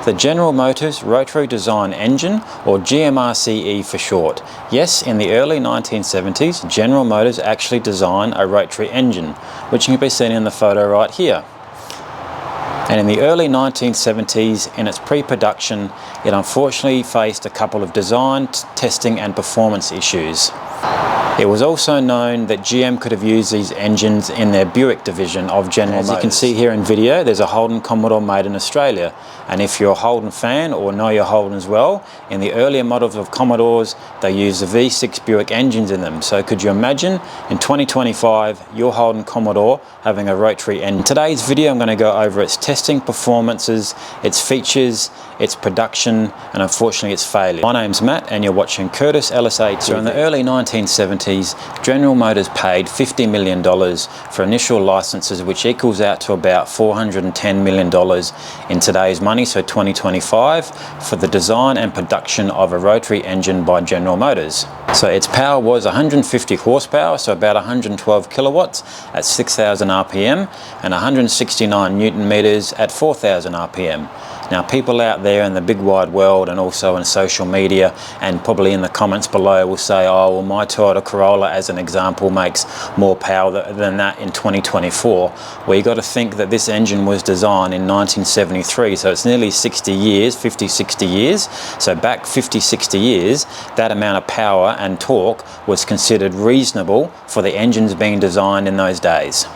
The General Motors Rotary Design Engine, or GMRCE for short. Yes, in the early 1970s, General Motors actually designed a rotary engine, which can be seen in the photo right here. And in the early 1970s, in its pre-production, it unfortunately faced a couple of design, testing and performance issues. It was also known that GM could have used these engines in their Buick division of General Motors. As you can see here in video, there's a Holden Commodore made in Australia. And if you're a Holden fan or know your Holden as well, in the earlier models of Commodores, they used the V6 Buick engines in them. So could you imagine in 2025, your Holden Commodore having a rotary engine? In today's video, I'm going to go over its testing performances, its features, its production, and unfortunately its failure. My name's Matt and you're watching Curtis LSA TV. So in the early 1970s, General Motors paid $50 million for initial licenses, which equals out to about $410 million in today's money, so 2025, for the design and production of a rotary engine by General Motors. So its power was 150 horsepower, so about 112 kilowatts at 6,000 RPM, and 169 Newton meters at 4,000 RPM. Now, people out there in the big wide world and also in social media and probably in the comments below will say, oh, well, my Toyota Corolla, as an example, makes more power than that in 2024. Well, you got to think that this engine was designed in 1973, so it's nearly 60 years, 50, 60 years. So back 50, 60 years, that amount of power and torque was considered reasonable for the engines being designed in those days.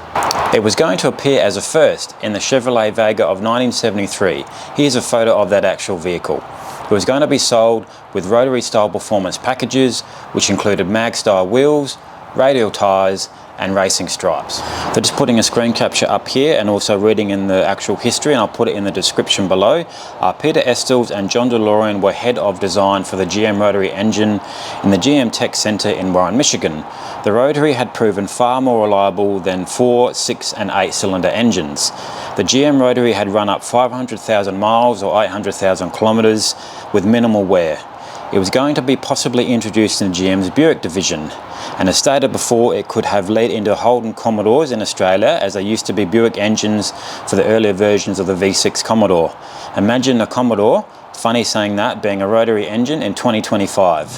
It was going to appear as a first in the Chevrolet Vega of 1973. Here's a photo of that actual vehicle. It was going to be sold with rotary style performance packages, which included mag style wheels, radial tyres and racing stripes. So just putting a screen capture up here and also reading in the actual history, and I'll put it in the description below. Peter Estel's and John DeLorean were head of design for the GM Rotary engine in the GM Tech Center in Warren, Michigan. The Rotary had proven far more reliable than 4, 6 and 8 cylinder engines. The GM Rotary had run up 500,000 miles or 800,000 kilometers with minimal wear. It was going to be possibly introduced in GM's Buick division, and as stated before, it could have led into Holden Commodores in Australia, as they used to be Buick engines for the earlier versions of the V6 Commodore. Imagine a Commodore, funny saying that, being a rotary engine in 2025.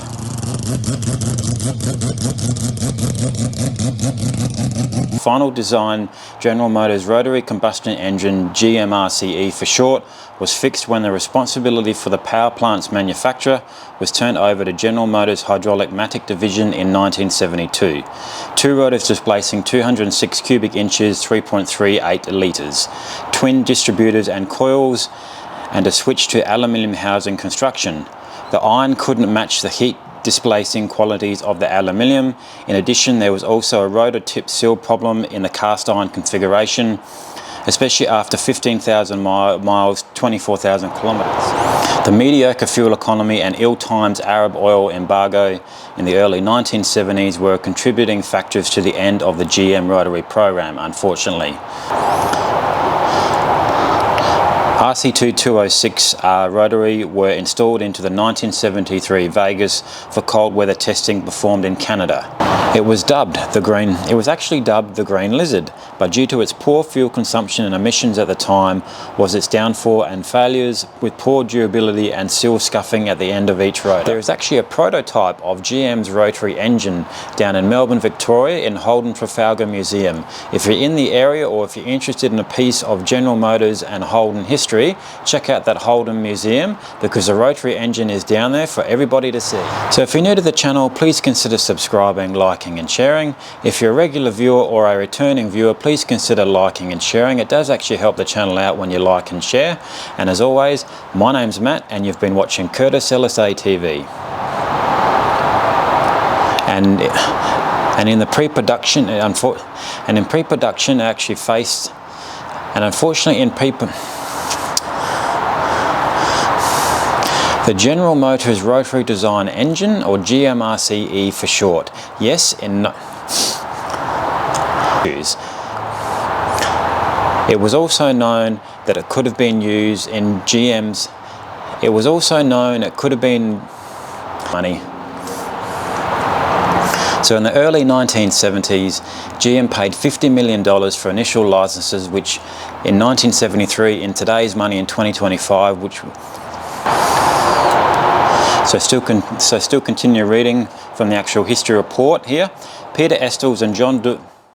Final design General Motors Rotary Combustion Engine, GMRCE for short, was fixed when the responsibility for the power plant's manufacture was turned over to General Motors Hydraulic-Matic Division in 1972. Two rotors displacing 206 cubic inches, 3.38 litres, twin distributors and coils, and a switch to aluminium housing construction. The iron couldn't match the heat displacing qualities of the aluminium. In addition, there was also a rotor tip seal problem in the cast iron configuration, especially after 15,000 miles, 24,000 kilometers. The mediocre fuel economy and ill-timed Arab oil embargo in the early 1970s were contributing factors to the end of the GM Rotary program, unfortunately. RC2206 Rotary were installed into the 1973 Vegas for cold weather testing performed in Canada. It was actually dubbed the Green Lizard, but due to its poor fuel consumption and emissions at the time was its downfall and failures with poor durability and seal scuffing at the end of each rotor. There is actually a prototype of GM's rotary engine down in Melbourne, Victoria in Holden Trafalgar Museum. If you're in the area or if you're interested in a piece of General Motors and Holden history, check out that Holden Museum, because the rotary engine is down there for everybody to see. So if you're new to the channel, please consider subscribing, liking and sharing. If you're a regular viewer or a returning viewer, please consider liking and sharing. It does actually help the channel out when you like and share. And as always, my name's Matt and you've been watching Curtis LSA TV. And in the pre-production, it actually faced, and unfortunately the General Motors Rotary Design Engine, or GMRCE for short. Yes, it was also known that it could have been used in GM's. It was also known it could have been money. So in the early 1970s, GM paid $50 million for initial licenses, which in 1973, in today's money in 2025, still continue reading from the actual history report here. Peter Estels and John